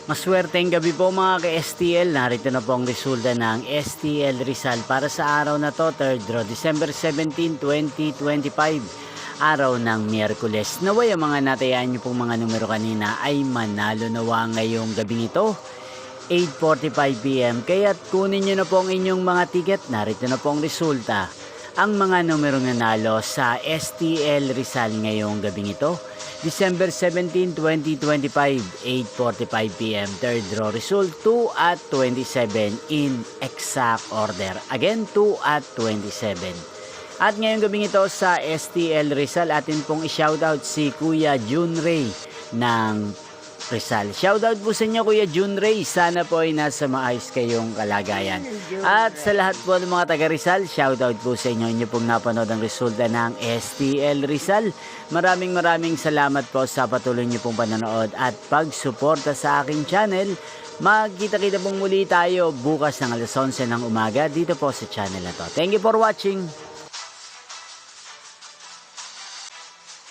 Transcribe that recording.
Maswerteng gabi po mga ka-STL. Narito na po ang resulta ng STL Rizal para sa araw na to, 3rd draw, December 17, 2025. Araw ng Miyerkules. Naway ang mga natayaan nyo pong mga numero kanina ay manalo nawa ngayong gabing ito, 8:45 PM. Kaya't kunin nyo na po ang inyong mga ticket. Narito na po ang resulta. Ang mga numerong nanalo sa STL Rizal ngayong gabing ito, December 17, 2025, 8:45 PM. Third draw result, 2 at 27 in exact order. Again, 2 at 27. At ngayong gabing ito sa STL Rizal, atin pong i-shoutout si Kuya Jun Ray ng Rizal. Shoutout po sa inyo Kuya Jun Ray. Sana po ay nasa maayos kayong kalagayan. At sa lahat po ng mga taga Rizal, shoutout po sa inyo. Inyo pong napanood ang resulta ng STL Rizal. Maraming salamat po sa patuloy niyo pong panonood at pagsuporta sa aking channel. Magkita-kita pong muli tayo bukas ng alas 11 ng umaga dito po sa channel na to. Thank you for watching.